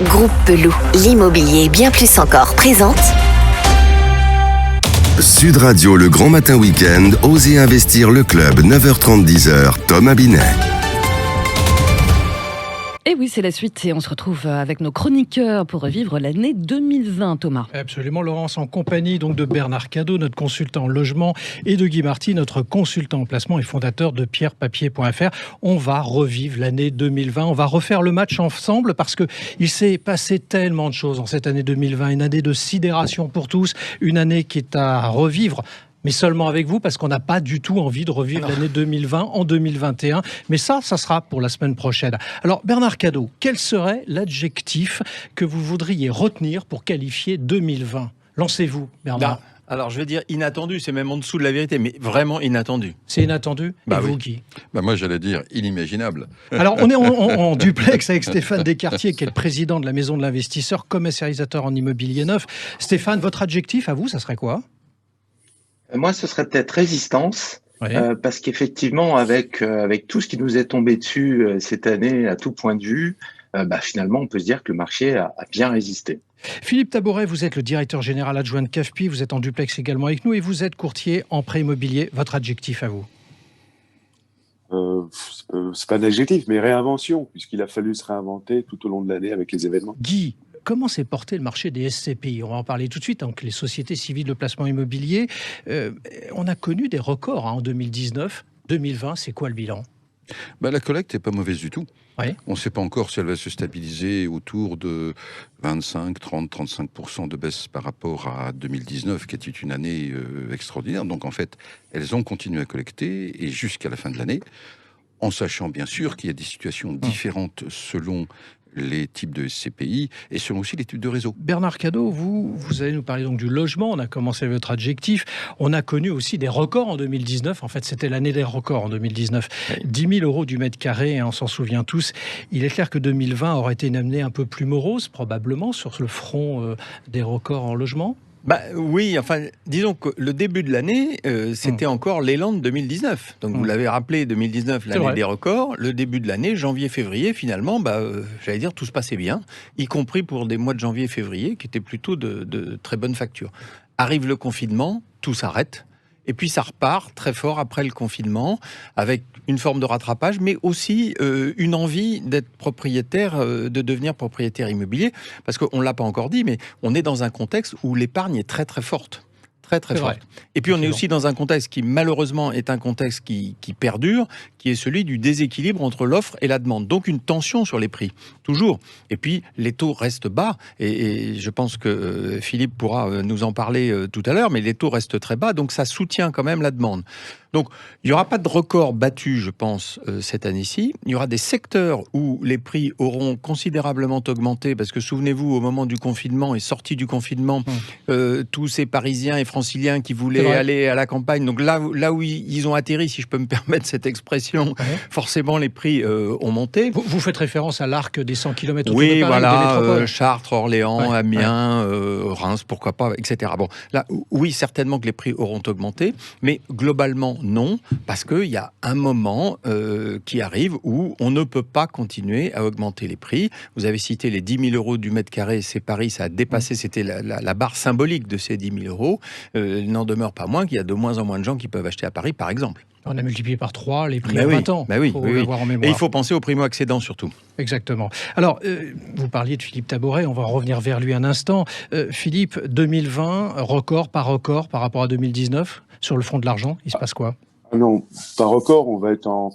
Groupe Pelou, l'immobilier bien plus encore présente. Sud Radio, le grand matin week-end, Osez investir le club, 9h30, 10h, Thomas Binet. Et oui, c'est la suite et on se retrouve avec nos chroniqueurs pour revivre l'année 2020, Thomas. Absolument, Laurence, en compagnie donc de Bernard Cadot, notre consultant en logement, et de Guy Marty, notre consultant en placement et fondateur de pierrepapier.fr. On va revivre l'année 2020, on va refaire le match ensemble parce qu'il s'est passé tellement de choses en cette année 2020, une année de sidération pour tous, une année qui est à revivre. Mais seulement avec vous, parce qu'on n'a pas du tout envie de revivre l'année 2020 en 2021. Mais ça sera pour la semaine prochaine. Alors, Bernard Cadot, quel serait l'adjectif que vous voudriez retenir pour qualifier 2020 ? Lancez-vous, Bernard. Alors, je vais dire inattendu, c'est même en dessous de la vérité, mais vraiment inattendu. C'est inattendu ? Et vous, oui. Guy ? Moi, j'allais dire inimaginable. Alors, on est en duplex avec Stéphane Descartier, qui est le président de la Maison de l'Investisseur, commercialisateur en immobilier neuf. Stéphane, votre adjectif à vous, ça serait quoi ? Moi, ce serait peut-être résistance, Oui. parce qu'effectivement, avec tout ce qui nous est tombé dessus cette année, à tout point de vue, finalement, on peut se dire que le marché a bien résisté. Philippe Tabouret, vous êtes le directeur général adjoint de CAFPI, vous êtes en duplex également avec nous et vous êtes courtier en prêt immobilier. Votre adjectif à vous ? C'est pas un adjectif, mais réinvention, puisqu'il a fallu se réinventer tout au long de l'année avec les événements. Guy, comment s'est porté le marché des SCPI ? On va en parler tout de suite, donc les sociétés civiles de placement immobilier. On a connu des records en 2019. 2020, c'est quoi le bilan ? La collecte n'est pas mauvaise du tout. Oui. On ne sait pas encore si elle va se stabiliser autour de 25, 30, 35% de baisse par rapport à 2019, qui était une année extraordinaire. Donc en fait, elles ont continué à collecter et jusqu'à la fin de l'année, en sachant bien sûr qu'il y a des situations différentes selon les types de SCPI et selon aussi les types de réseaux. Bernard Cadot, vous allez nous parler donc du logement. On a commencé avec votre adjectif. On a connu aussi des records en 2019. En fait, c'était l'année des records en 2019. 10 000 euros du mètre carré, on s'en souvient tous. Il est clair que 2020 aurait été une année un peu plus morose, probablement, sur le front des records en logement. Oui, disons que le début de l'année, c'était encore l'élan de 2019. Donc vous l'avez rappelé, 2019, l'année des records. Le début de l'année, janvier-février, finalement, j'allais dire, tout se passait bien, y compris pour des mois de janvier-février, qui étaient plutôt de très bonnes factures. Arrive le confinement, tout s'arrête. Et puis ça repart très fort après le confinement, avec une forme de rattrapage, mais aussi une envie d'être propriétaire, de devenir propriétaire immobilier. Parce qu'on ne l'a pas encore dit, mais on est dans un contexte où l'épargne est très très forte. Très très forte. Et puis on est aussi dans un contexte qui malheureusement est un contexte qui perdure, qui est celui du déséquilibre entre l'offre et la demande. Donc une tension sur les prix, toujours. Et puis les taux restent bas, et je pense que Philippe pourra nous en parler tout à l'heure, mais les taux restent très bas, donc ça soutient quand même la demande. Donc, il n'y aura pas de record battu, je pense, cette année-ci. Il y aura des secteurs où les prix auront considérablement augmenté, parce que souvenez-vous, au moment du confinement et sortie du confinement, tous ces Parisiens et Franciliens qui voulaient aller à la campagne, donc là où ils ont atterri, si je peux me permettre cette expression, forcément les prix ont monté. Vous faites référence à l'arc des 100 km autour de Paris, voilà, des métropoles. Chartres, Orléans, Amiens, Reims, pourquoi pas, etc. Bon, là, oui, certainement que les prix auront augmenté, mais globalement, non, parce qu'il y a un moment qui arrive où on ne peut pas continuer à augmenter les prix. Vous avez cité les 10 000 euros du mètre carré, c'est Paris, ça a dépassé, c'était la barre symbolique de ces 10 000 euros. Il n'en demeure pas moins qu'il y a de moins en moins de gens qui peuvent acheter à Paris, par exemple. On a multiplié par 3 les prix en 20 ans. Oui. Avoir en mémoire. Et il faut penser aux primo-accédants surtout. Exactement. Alors, vous parliez de Philippe Tabouret, on va revenir vers lui un instant. Philippe, 2020, record par rapport à 2019, sur le front de l'argent, il se passe quoi ? Non, par record, on va être en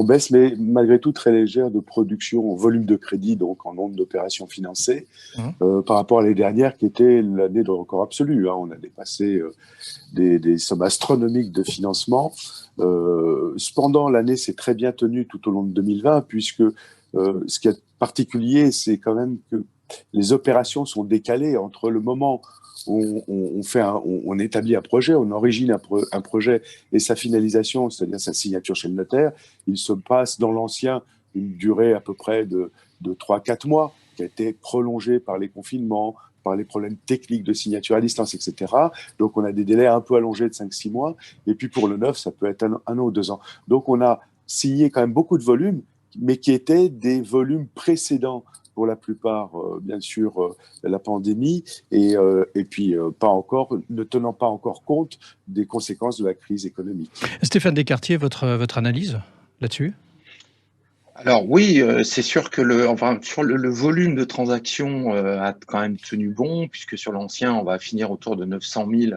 baisse, mais malgré tout très légère de production en volume de crédit, donc en nombre d'opérations financées, par rapport à l'année dernière qui était l'année de record absolu. On a dépassé des sommes astronomiques de financement. Cependant, l'année s'est très bien tenue tout au long de 2020, puisque ce qui est particulier, c'est quand même que les opérations sont décalées entre le moment on établit un projet, on origine un projet et sa finalisation, c'est-à-dire sa signature chez le notaire. Il se passe dans l'ancien une durée à peu près de 3-4 mois, qui a été prolongée par les confinements, par les problèmes techniques de signature à distance, etc. Donc on a des délais un peu allongés de 5-6 mois. Et puis pour le neuf, ça peut être un an ou 2 ans. Donc on a signé quand même beaucoup de volumes, mais qui étaient des volumes précédents pour la plupart, bien sûr, la pandémie, et puis ne tenant pas encore compte des conséquences de la crise économique. Stéphane Descartier, votre analyse là-dessus ? Alors oui, c'est sûr que sur le volume de transactions a quand même tenu bon, puisque sur l'ancien, on va finir autour de 900 000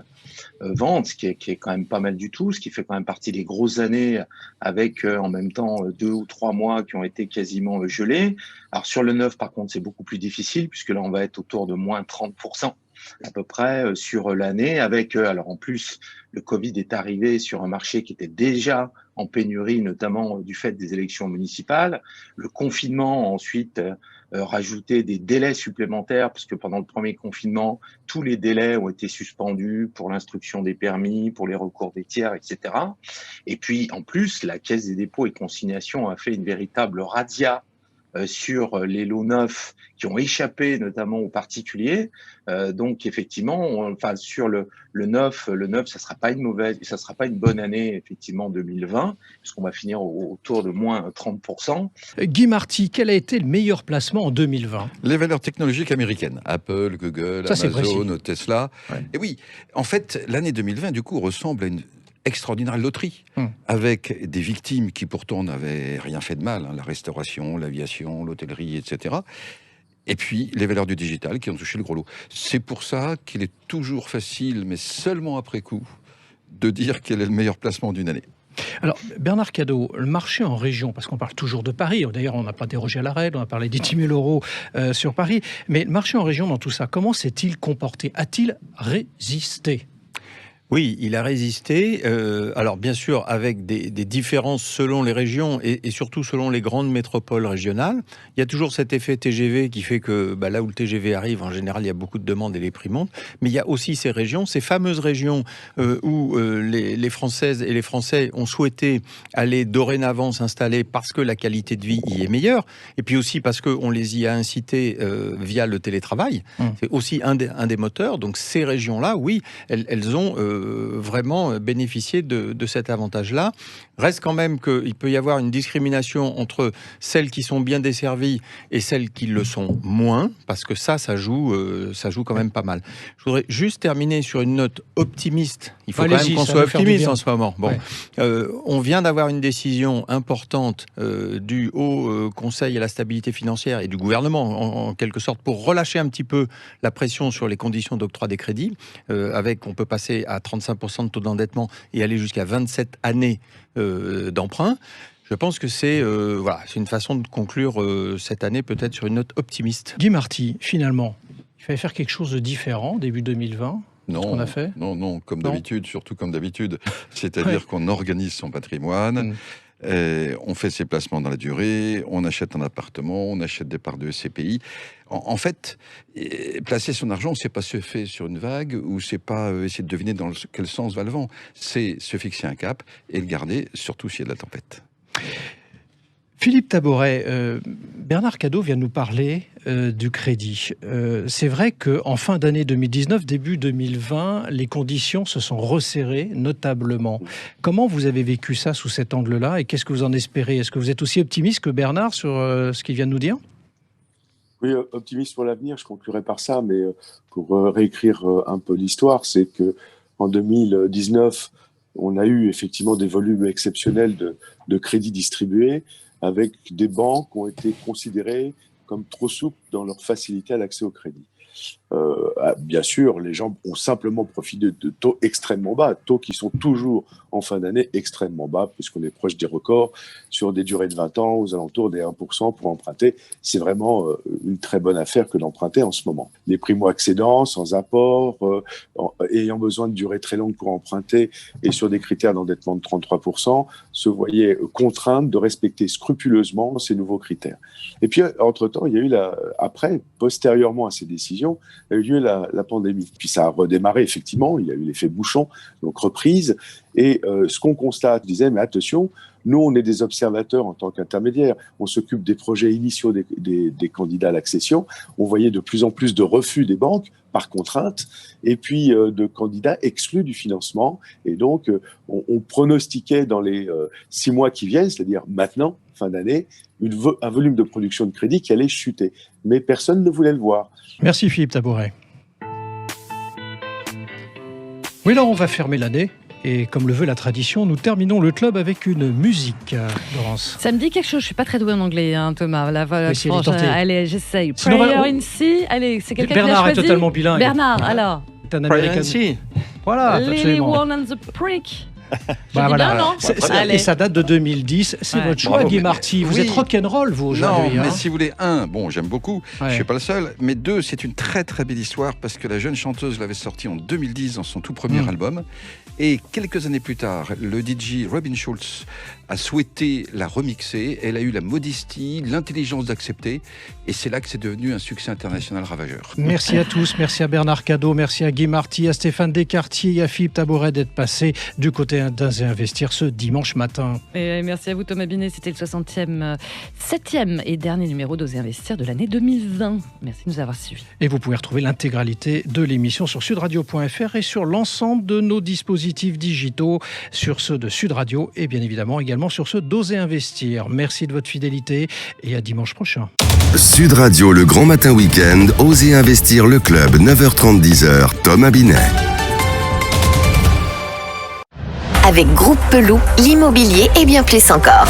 ventes, ce qui est quand même pas mal du tout, ce qui fait quand même partie des grosses années avec en même temps 2 ou 3 mois qui ont été quasiment gelés. Alors sur le neuf, par contre, c'est beaucoup plus difficile, puisque là, on va être autour de moins 30% à peu près sur l'année, avec alors en plus le Covid est arrivé sur un marché qui était déjà en pénurie, notamment du fait des élections municipales. Le confinement a ensuite rajouté des délais supplémentaires, parce que pendant le premier confinement, tous les délais ont été suspendus pour l'instruction des permis, pour les recours des tiers, etc. Et puis en plus, la Caisse des dépôts et consignations a fait une véritable razzia sur les lots neufs qui ont échappé notamment aux particuliers. Donc effectivement, sur le neuf, ça sera pas une bonne année effectivement 2020, puisqu'on va finir autour de moins 30%. Guy Marty, quel a été le meilleur placement en 2020 ? Les valeurs technologiques américaines, Apple, Google, Amazon, Tesla. Ouais. Et oui, en fait, l'année 2020 du coup ressemble à une extraordinaire loterie, avec des victimes qui pourtant n'avaient rien fait de mal, la restauration, l'aviation, l'hôtellerie, etc. Et puis les valeurs du digital qui ont touché le gros lot. C'est pour ça qu'il est toujours facile, mais seulement après coup, de dire quel est le meilleur placement d'une année. Alors, Bernard Cadot, le marché en région, parce qu'on parle toujours de Paris, d'ailleurs on n'a pas dérogé à la règle, on a parlé des 10 000 euros sur Paris, mais le marché en région dans tout ça, comment s'est-il comporté ? A-t-il résisté ? Oui, il a résisté. Alors bien sûr, avec des différences selon les régions et surtout selon les grandes métropoles régionales. Il y a toujours cet effet TGV qui fait que là où le TGV arrive, en général, il y a beaucoup de demandes et les prix montent. Mais il y a aussi ces régions, ces fameuses régions où les Françaises et les Français ont souhaité aller dorénavant s'installer parce que la qualité de vie y est meilleure. Et puis aussi parce qu'on les y a incités via le télétravail. C'est aussi un des moteurs. Donc ces régions-là, oui, elles ont vraiment bénéficier de cet avantage-là. Reste quand même qu'il peut y avoir une discrimination entre celles qui sont bien desservies et celles qui le sont moins, parce que ça joue quand même pas mal. Je voudrais juste terminer sur une note optimiste. Il faut quand même qu'on soit optimiste en ce moment. Bon, on vient d'avoir une décision importante du Haut Conseil à la stabilité financière et du gouvernement, en quelque sorte, pour relâcher un petit peu la pression sur les conditions d'octroi des crédits, on peut passer à 35% de taux d'endettement et aller jusqu'à 27 années d'emprunt. Je pense que c'est une façon de conclure cette année peut-être sur une note optimiste. Guy Marty, finalement, il fallait faire quelque chose de différent début 2020 ? Non, qu'on a fait ? Non, comme d'habitude, surtout comme d'habitude. C'est-à-dire qu'on organise son patrimoine, on fait ses placements dans la durée, on achète un appartement, on achète des parts de SCPI. En fait, placer son argent, c'est pas se faire sur une vague ou c'est pas essayer de deviner dans quel sens va le vent. C'est se fixer un cap et le garder, surtout s'il y a de la tempête. Philippe Taboret, Bernard Cadot vient nous parler du crédit. C'est vrai qu'en fin d'année 2019, début 2020, les conditions se sont resserrées notablement. Comment vous avez vécu ça sous cet angle-là et qu'est-ce que vous en espérez ? Est-ce que vous êtes aussi optimiste que Bernard sur ce qu'il vient de nous dire ? Oui, optimiste pour l'avenir, je conclurai par ça, mais pour réécrire un peu l'histoire, c'est que en 2019, on a eu effectivement des volumes exceptionnels de crédits distribués avec des banques qui ont été considérées comme trop souples dans leur facilité à l'accès au crédit. Bien sûr, les gens ont simplement profité de taux extrêmement bas, taux qui sont toujours en fin d'année extrêmement bas, puisqu'on est proche des records sur des durées de 20 ans, aux alentours des 1% pour emprunter. C'est vraiment une très bonne affaire que d'emprunter en ce moment. Les primo-accédants, sans apport, ayant besoin de durée très longue pour emprunter et sur des critères d'endettement de 33%, se voyaient contraintes de respecter scrupuleusement ces nouveaux critères. Et puis, entre-temps, il y a eu postérieurement à ces décisions, il y a eu lieu la pandémie. Puis ça a redémarré, effectivement, il y a eu l'effet bouchon, donc reprise. Et ce qu'on constate, je disais, mais attention, nous, on est des observateurs en tant qu'intermédiaires. On s'occupe des projets initiaux des candidats à l'accession. On voyait de plus en plus de refus des banques par contrainte, et puis de candidats exclus du financement. Et donc, on pronostiquait dans les 6 mois qui viennent, c'est-à-dire maintenant, fin d'année, un volume de production de crédit qui allait chuter. Mais personne ne voulait le voir. Merci Philippe Tabouret. Oui, là, on va fermer l'année. Et comme le veut la tradition, nous terminons le club avec une musique, Laurence. Ça me dit quelque chose, je suis pas très douée en anglais, hein, Thomas. Allez, j'essaye. Sinon, Prayer in C. Allez, c'est quelqu'un qui l'a choisi. Bernard est totalement bilingue. Bernard, alors. C'est un Américain. Voilà, Lily absolument. One and the Prick. Bah, voilà. Bien, non Et ça date de 2010. C'est votre choix, Guy Marty. Vous êtes rock'n'roll, vous, aujourd'hui. Non, mais si vous voulez, j'aime beaucoup. Je ne suis pas le seul. Mais 2, c'est une très très belle histoire parce que la jeune chanteuse l'avait sortie en 2010 dans son tout premier album. Et quelques années plus tard, le DJ Robin Schulz a souhaité la remixer. Elle a eu la modestie, l'intelligence d'accepter. Et c'est là que c'est devenu un succès international ravageur. Merci à tous. Merci à Bernard Cadot. Merci à Guy Marty, à Stéphane Descartier et à Philippe Tabouret d'être passés du côté d'Oser Investir ce dimanche matin. Et merci à vous Thomas Binet. C'était le 7e et dernier numéro d'Oser Investir de l'année 2020. Merci de nous avoir suivis. Et vous pouvez retrouver l'intégralité de l'émission sur sudradio.fr et sur l'ensemble de nos dispositifs digitaux, sur ceux de Sud Radio et bien évidemment également sur ceux d'Oser Investir. Merci de votre fidélité et à dimanche prochain. Sud Radio, le grand matin week-end, Oser Investir le club, 9h30, 10h, Thomas Binet. Avec Groupe Peloux, l'immobilier et bien plus encore.